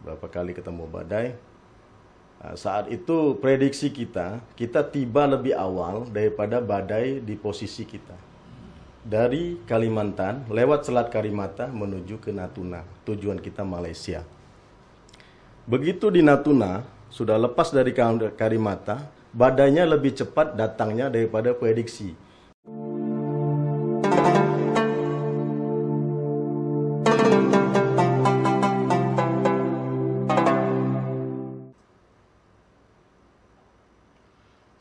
berapa kali ketemu badai. Saat itu prediksi kita tiba lebih awal daripada badai di posisi kita. Dari Kalimantan, lewat Selat Karimata menuju ke Natuna, tujuan kita Malaysia. Begitu di Natuna, sudah lepas dari Karimata, badainya lebih cepat datangnya daripada prediksi.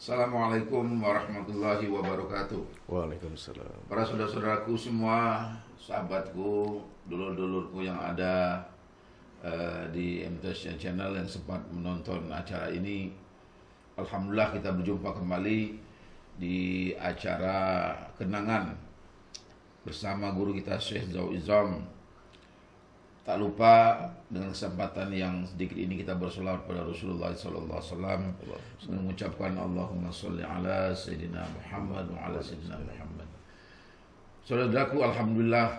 Assalamualaikum warahmatullahi wabarakatuh. Waalaikumsalam. Para saudara-saudaraku semua, sahabatku, dulur-dulurku yang ada di MTS Channel yang sempat menonton acara ini. Alhamdulillah kita berjumpa kembali di acara kenangan bersama guru kita Syekh Zaw Izam. Tak lupa dengan kesempatan yang sedikit ini kita bersolawat pada Rasulullah SAW mengucapkan Allahumma sholli ala Sayyidina Muhammad wa ala Sayyidina Muhammad. Saudaraku, alhamdulillah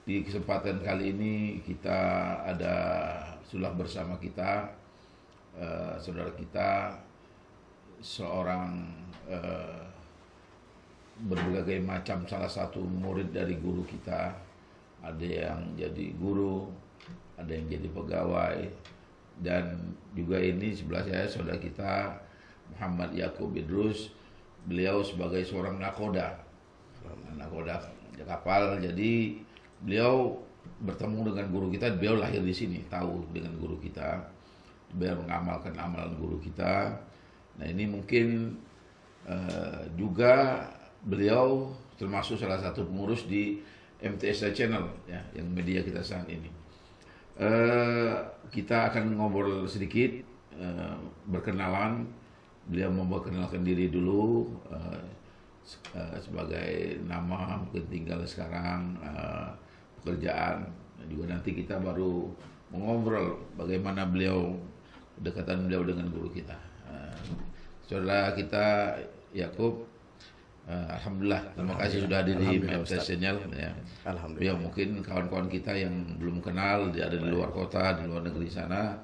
di kesempatan kali ini kita sudah bersama kita saudara kita seorang berbagai macam, salah satu murid dari guru kita. Ada yang jadi guru, ada yang jadi pegawai, dan juga ini sebelah saya saudara kita Muhammad Yakub Idrus. Beliau sebagai seorang nakoda kapal. Jadi beliau bertemu dengan guru kita, beliau lahir di sini, tahu dengan guru kita, beliau mengamalkan amalan guru kita. Nah ini mungkin juga beliau termasuk salah satu pengurus di MTS Channel ya, yang media kita saat ini. Kita akan ngobrol sedikit, berkenalan. Beliau memperkenalkan diri dulu sebagai nama, mungkin tinggal sekarang, pekerjaan, dan juga nanti kita baru mengobrol bagaimana kedekatan beliau dengan guru kita. Saudara kita Yakub, alhamdulillah, terima kasih sudah hadir di MTS Channel ya. Alhamdulillah. Ya, mungkin kawan-kawan kita yang belum kenal, ada di luar kota, di luar negeri sana,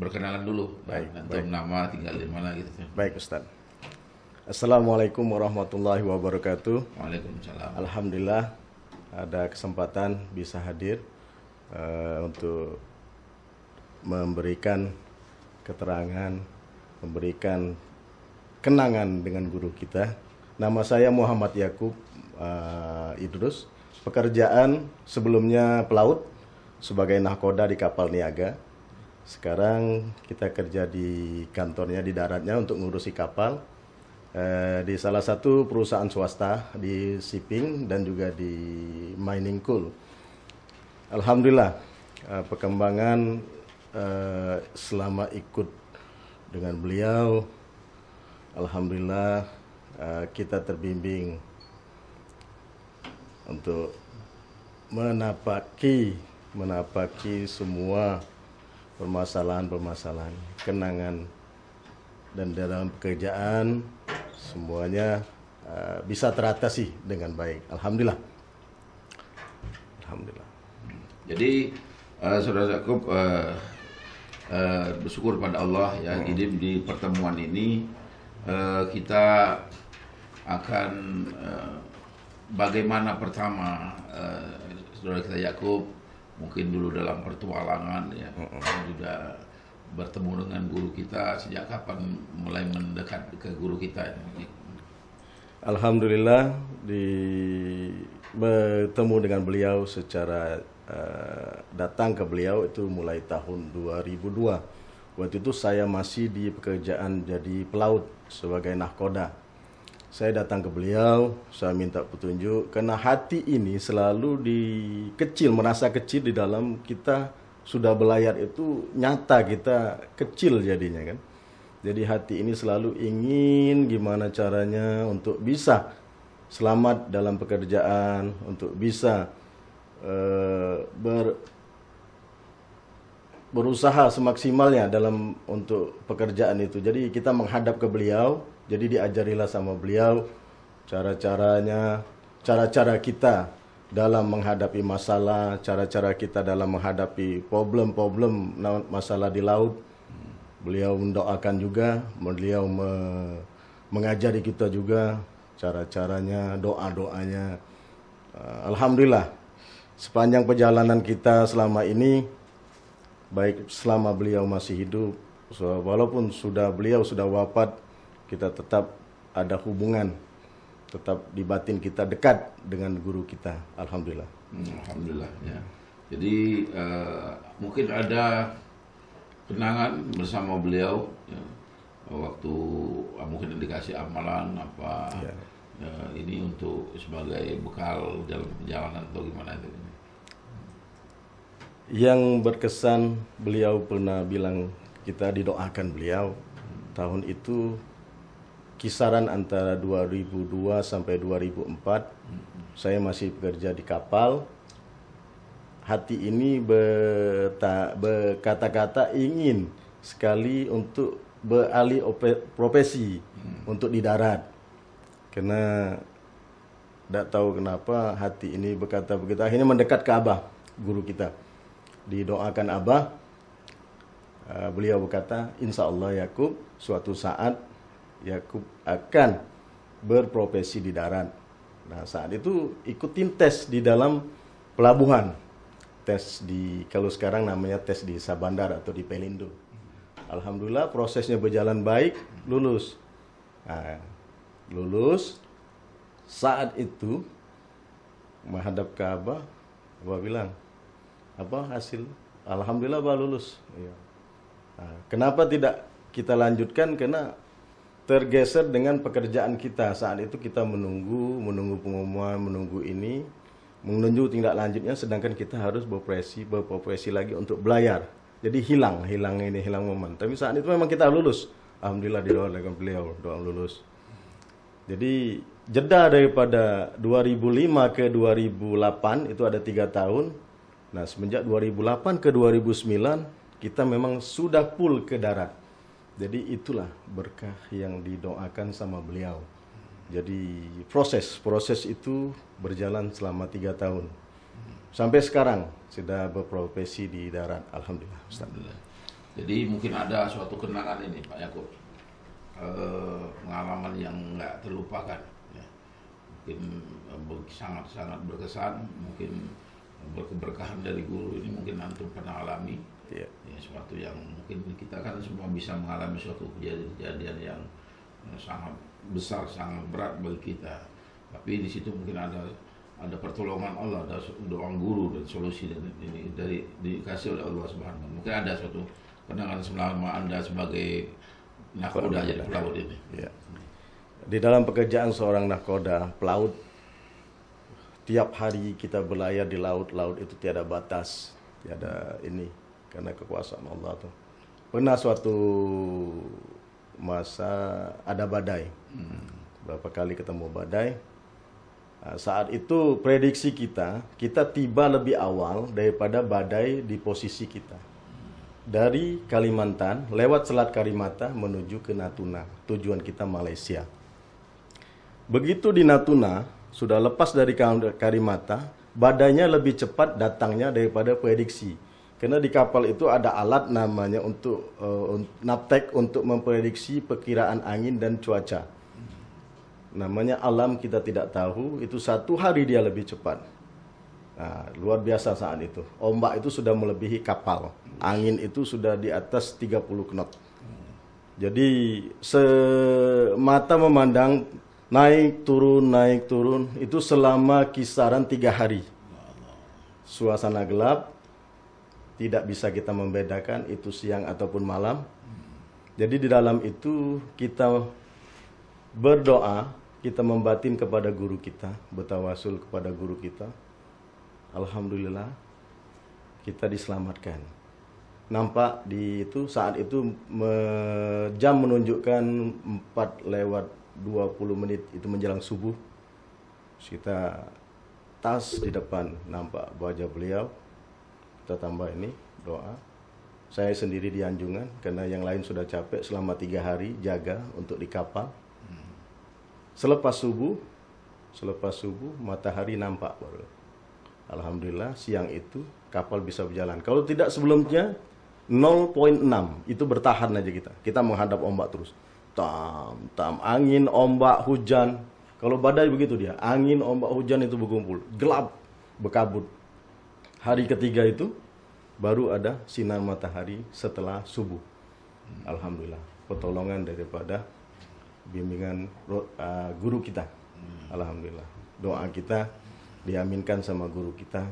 berkenalan dulu. Baik. Nama, tinggal di mana gitu. Baik Ustaz. Assalamualaikum warahmatullahi wabarakatuh. Waalaikumsalam. Alhamdulillah ada kesempatan bisa hadir untuk memberikan keterangan, memberikan kenangan dengan guru kita. Nama saya Muhammad Yakub Idrus. Pekerjaan sebelumnya pelaut sebagai nahkoda di kapal niaga. Sekarang kita kerja di kantornya di daratnya untuk ngurusi kapal di salah satu perusahaan swasta di shipping dan juga di mining coal. Alhamdulillah perkembangan selama ikut dengan beliau, alhamdulillah kita terbimbing untuk menapaki semua permasalahan-permasalahan, kenangan, dan dalam pekerjaan semuanya bisa teratasi dengan baik. Alhamdulillah. Alhamdulillah. Jadi saudara Yakub bersyukur pada Allah ya, di pertemuan ini kita akan bagaimana pertama saudara kita Yakub mungkin dulu dalam pertualangan ya, juga bertemu dengan guru kita, sejak kapan mulai mendekat ke guru kita ini? Alhamdulillah bertemu dengan beliau secara datang ke beliau itu mulai tahun 2002. Waktu itu saya masih di pekerjaan jadi pelaut sebagai nahkoda. Saya datang ke beliau, saya minta petunjuk, karena hati ini selalu merasa kecil di dalam kita sudah belayar itu, nyata kita kecil jadinya kan. Jadi hati ini selalu ingin gimana caranya untuk bisa selamat dalam pekerjaan, untuk bisa berusaha semaksimalnya untuk pekerjaan itu. Jadi kita menghadap ke beliau, jadi diajarilah sama beliau cara-cara kita dalam menghadapi masalah, cara-cara kita dalam menghadapi problem-problem masalah di laut. Beliau mendoakan juga, beliau mengajari kita juga cara-caranya, doa-doanya. Alhamdulillah, sepanjang perjalanan kita selama ini, baik selama beliau masih hidup, walaupun beliau sudah wafat, kita tetap ada hubungan, tetap di batin kita dekat dengan guru kita. Alhamdulillah. Alhamdulillah ya. Jadi mungkin ada kenangan bersama beliau ya, waktu mungkin dikasih amalan apa ya. Ini untuk sebagai bekal dalam perjalanan atau gimana itu? Yang berkesan, beliau pernah bilang kita didoakan beliau tahun itu kisaran antara 2002 sampai 2004. Saya masih bekerja di kapal. Hati ini berkata-kata ingin sekali untuk beralih profesi untuk di darat. Karena tidak tahu kenapa hati ini berkata begitu. Akhirnya mendekat ke Abah, guru kita. Didoakan Abah, beliau berkata, insya Allah Yakub, suatu saat Yakub akan berprofesi di darat. Nah, saat itu ikutin tes di dalam pelabuhan. Tes kalau sekarang namanya tes di Sabandar atau di Pelindo. Alhamdulillah prosesnya berjalan baik, lulus. Nah, lulus, saat itu menghadap ke Abah bilang, apa hasil? Alhamdulillah Abah lulus. Nah, kenapa tidak kita lanjutkan? Karena tergeser dengan pekerjaan kita. Saat itu kita menunggu pengumuman, menunggu tindak lanjutnya, sedangkan kita harus berprofesi lagi untuk belayar. Jadi hilang momen. Tapi saat itu memang kita lulus. Alhamdulillah didoakan beliau, doa lulus. Jadi jeda daripada 2005 ke 2008 itu ada 3 tahun. Nah, semenjak 2008 ke 2009 kita memang sudah full ke darat. Jadi itulah berkah yang didoakan sama beliau. Jadi proses itu berjalan selama 3 tahun. Sampai sekarang sudah berprofesi di darat. Alhamdulillah. Ustaz. Jadi mungkin ada suatu kenangan ini Pak Yakub. Pengalaman yang nggak terlupakan ya. Mungkin sangat berkesan, mungkin berkeberkahan dari guru ini mungkin antum pernah alami ya, suatu yang mungkin kita kan semua bisa mengalami suatu kejadian yang sangat besar, sangat berat bagi kita, tapi di situ mungkin ada pertolongan Allah, ada doa guru dan solusi ini dikasih oleh Allah Subhanahu. Mungkin ada suatu kenangan selama Anda sebagai nahkoda jadi pelaut ini. Ya. Di dalam pekerjaan seorang nahkoda pelaut, tiap hari kita berlayar di laut itu tiada batas, tiada ini, karena kekuasaan Allah tuh. Pernah suatu masa ada badai, berapa kali ketemu badai. Nah, saat itu prediksi kita tiba lebih awal daripada badai di posisi kita. Dari Kalimantan, lewat Selat Karimata menuju ke Natuna, tujuan kita Malaysia. Begitu di Natuna, sudah lepas dari Karimata, badainya lebih cepat datangnya daripada prediksi. Karena di kapal itu ada alat namanya untuk naptek untuk memprediksi perkiraan angin dan cuaca. Namanya alam kita tidak tahu, itu 1 hari dia lebih cepat. Nah, luar biasa saat itu. Ombak itu sudah melebihi kapal. Angin itu sudah di atas 30 knot. Jadi semata memandang naik turun itu selama kisaran 3 hari. Suasana gelap, tidak bisa kita membedakan itu siang ataupun malam. Jadi di dalam itu kita berdoa, kita membatin kepada guru kita, bertawasul kepada guru kita. Alhamdulillah kita diselamatkan. Nampak saat itu jam menunjukkan 4:20 itu menjelang subuh. Kita tas di depan nampak wajah beliau. Kita tambah ini doa. Saya sendiri di Anjungan karena yang lain sudah capek selama 3 hari jaga untuk di kapal. Selepas subuh matahari nampak baru. Alhamdulillah siang itu kapal bisa berjalan. Kalau tidak sebelumnya 0,6 itu bertahan aja kita. Kita menghadap ombak terus. Tam, angin, ombak, hujan. Kalau badai begitu dia, angin, ombak, hujan itu berkumpul, gelap, berkabut. Hari ketiga itu baru ada sinar matahari setelah subuh. Alhamdulillah, pertolongan daripada bimbingan guru kita. Alhamdulillah, doa kita diaminkan sama guru kita.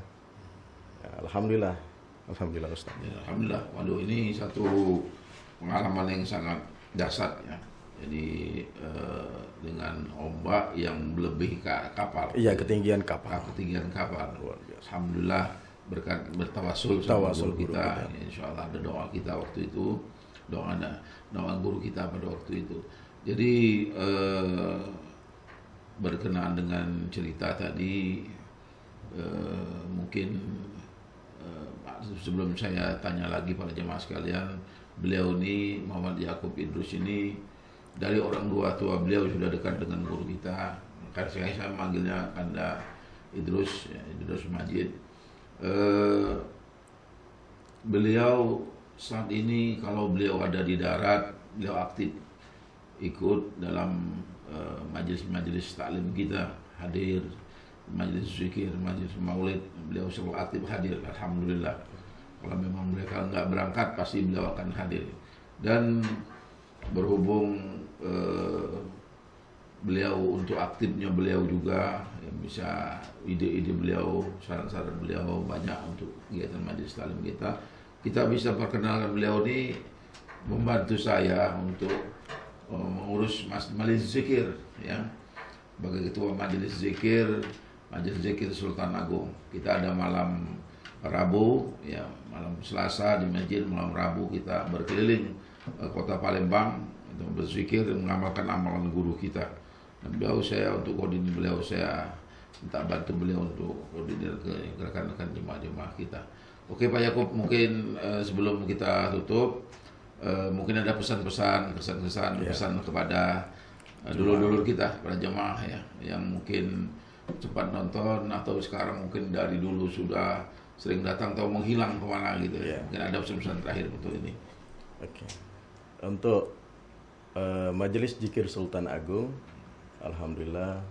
Ya, alhamdulillah, alhamdulillah Ustaz. Ya, alhamdulillah. Waduh, ini satu pengalaman yang sangat dahsyat ya. Jadi dengan ombak yang melebihi kapal. Iya, ketinggian kapal. Ketinggian kapal. Luar biasa. Alhamdulillah berkat bertawasul sama guru kita. Ya, insya Allah ada doa kita waktu itu, doa guru kita pada waktu itu. Jadi berkenaan dengan cerita tadi, mungkin sebelum saya tanya lagi pada jemaah sekalian, beliau ini Muhammad Yakub Idrus ini dari orang tua beliau sudah dekat dengan guru kita. Karena saya manggilnya Kanda Idrus, ya, Idrus Majid. Beliau saat ini kalau beliau ada di darat, beliau aktif ikut dalam majelis-majelis taklim kita, hadir majelis zikir, majelis maulid, beliau selalu aktif hadir. Alhamdulillah. Kalau memang mereka nggak berangkat, pasti beliau akan hadir. Dan berhubung beliau untuk aktifnya beliau juga, ya bisa ide-ide beliau, saran-saran beliau banyak untuk kegiatan majelis taklim kita. Kita bisa perkenalkan beliau ini membantu saya untuk mengurus majelis zikir, ya, sebagai ketua majelis zikir Sultan Agung. Kita ada malam Rabu, ya, malam Selasa di masjid, malam Rabu kita berkeliling kota Palembang untuk berzikir dan mengamalkan amalan guru kita. Dan saya untuk koordinir beliau, saya minta bantu beliau untuk koordinir ke rekan-rekan jemaah-jemaah kita. Oke Pak Yakub, mungkin sebelum kita tutup, mungkin ada pesan-pesan, kesan-kesan, pesan kepada dulur-dulur kita, para jemaah ya, yang mungkin cepat nonton atau sekarang mungkin dari dulu sudah sering datang atau menghilang kemana gitu ya. Mungkin ada pesan-pesan terakhir untuk ini. Oke. Untuk Majelis Zikir Sultan Agung, alhamdulillah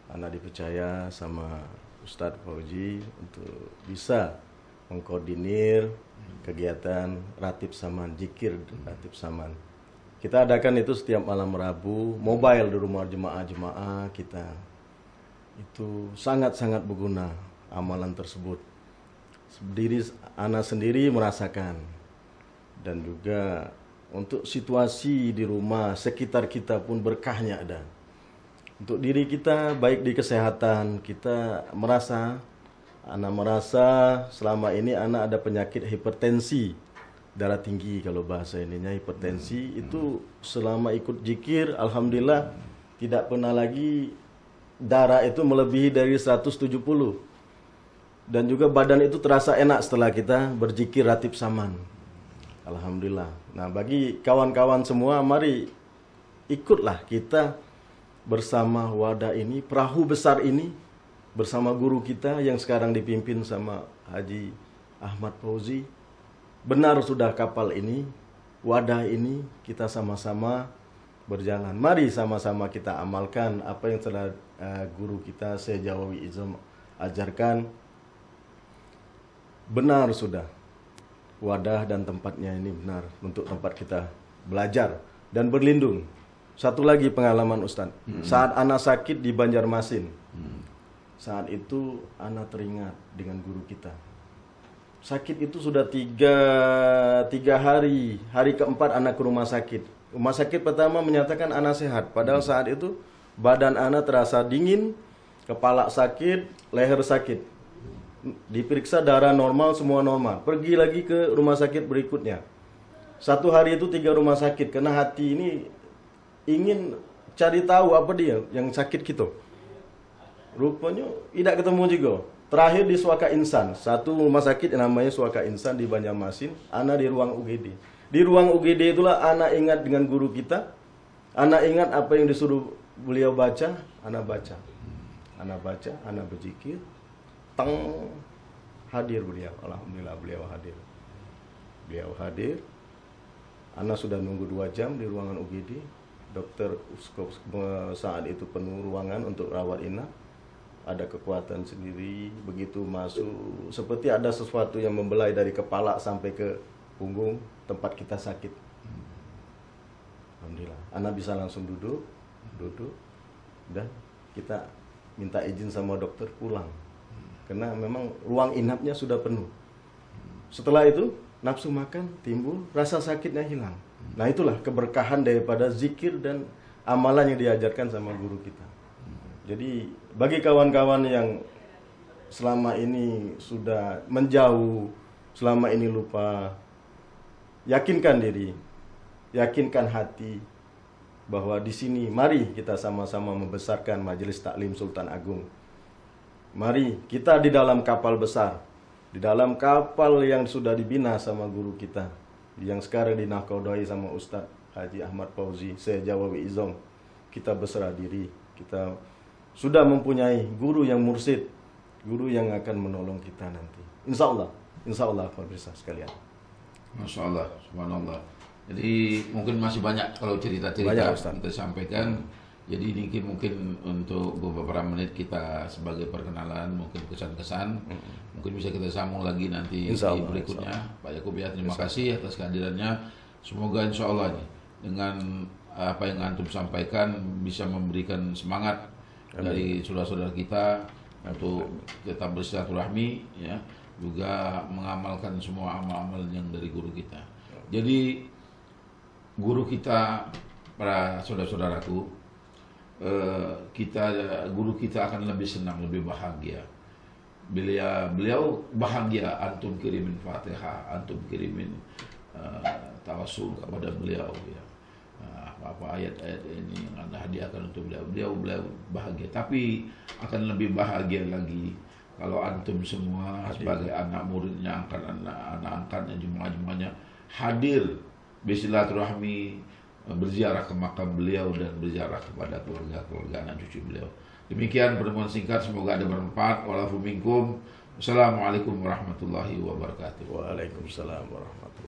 anak dipercaya sama Ustadz Fauzi untuk bisa mengkoordinir kegiatan Ratib Saman, zikir Ratib Saman. Kita adakan itu setiap malam Rabu, mobile di rumah jemaah-jemaah kita. Itu sangat-sangat berguna amalan tersebut. Anak sendiri merasakan. Dan juga untuk situasi di rumah sekitar kita pun berkahnya ada. Untuk diri kita baik di kesehatan, kita anak merasa selama ini anak ada penyakit hipertensi, darah tinggi kalau bahasa ininya hipertensi. Itu selama ikut zikir alhamdulillah tidak pernah lagi darah itu melebihi dari 170. Dan juga badan itu terasa enak setelah kita berzikir Ratib Saman. Alhamdulillah. Nah, bagi kawan-kawan semua, mari ikutlah kita bersama wadah ini, perahu besar ini, bersama guru kita yang sekarang dipimpin sama Haji Ahmad Fauzi. Benar sudah kapal ini, wadah ini, kita sama-sama berjalan. Mari sama-sama kita amalkan apa yang telah guru kita Syekh Jawawi Izam ajarkan. Benar sudah, wadah dan tempatnya ini benar untuk tempat kita belajar dan berlindung. Satu lagi pengalaman Ustaz, saat anak sakit di Banjarmasin, saat itu anak teringat dengan guru kita. Sakit itu sudah tiga hari, hari keempat anak ke rumah sakit. Rumah sakit pertama menyatakan anak sehat, padahal saat itu badan anak terasa dingin, kepala sakit, leher sakit. Diperiksa darah normal, semua normal. Pergi lagi ke rumah sakit berikutnya. Satu hari itu 3 rumah sakit, karena hati ini ingin cari tahu apa dia yang sakit gitu. Rupanya tidak ketemu juga. Terakhir di Suaka Insan, satu rumah sakit yang namanya Suaka Insan di Banjarmasin, anak di ruang UGD. Di ruang UGD itulah anak ingat dengan guru kita. Anak ingat apa yang disuruh beliau baca, anak baca. Anak baca, anak berzikir. teng, hadir beliau. Alhamdulillah beliau hadir. Beliau hadir. Ana sudah nunggu 2 jam di ruangan UGD. Dokter Uskop saat itu penuh ruangan untuk rawat inap. Ada kekuatan sendiri, begitu masuk seperti ada sesuatu yang membelai dari kepala sampai ke punggung tempat kita sakit. Alhamdulillah, Ana bisa langsung duduk, dan kita minta izin sama dokter pulang, karena memang ruang inapnya sudah penuh. Setelah itu nafsu makan timbul, rasa sakitnya hilang. Nah itulah keberkahan daripada zikir dan amalan yang diajarkan sama guru kita. Jadi bagi kawan-kawan yang selama ini sudah menjauh, selama ini lupa, yakinkan diri, yakinkan hati bahwa di sini mari kita sama-sama membesarkan Majelis Taklim Sultan Agung. Mari kita di dalam kapal besar, di dalam kapal yang sudah dibina sama guru kita, yang sekarang dinahkodai sama Ustadz Haji Ahmad Fauzi, saya Jawawi Izong. Kita berserah diri, kita sudah mempunyai guru yang mursyid, guru yang akan menolong kita nanti. Insya Allah pemirsa sekalian. Masya Allah, subhanallah. Jadi mungkin masih banyak kalau cerita-cerita kita sampaikan. Jadi mungkin untuk beberapa menit kita sebagai perkenalan, mungkin kesan-kesan, mungkin bisa kita sambung lagi nanti di berikutnya. Pak Yakub ya, terima kasih atas kehadirannya. Semoga insya Allah nih, dengan apa yang antum sampaikan bisa memberikan semangat dari saudara-saudara kita untuk tetap bersilaturahmi, ya, juga mengamalkan semua amal-amal yang dari guru kita. Jadi guru kita, para saudara-saudaraku, guru kita akan lebih senang, lebih bahagia. Beliau bahagia antum kirimin Fatihah, antum kirimin tawasul kepada beliau, ya. Apa ayat-ayat ini yang Anda hadiahkan untuk beliau bahagia. Tapi akan lebih bahagia lagi kalau antum semua sebagai anak muridnya, anak angkatnya, jemaah-jemaahnya hadir bersilaturahmi, berziarah ke makam beliau dan berziarah kepada keluarga anak cucu beliau. Demikian pertemuan singkat, semoga ada bermanfaat. Walafu minkum. Wassalamualaikum warahmatullahi wabarakatuh. Waalaikumsalam warahmatullahi wabarakatuh.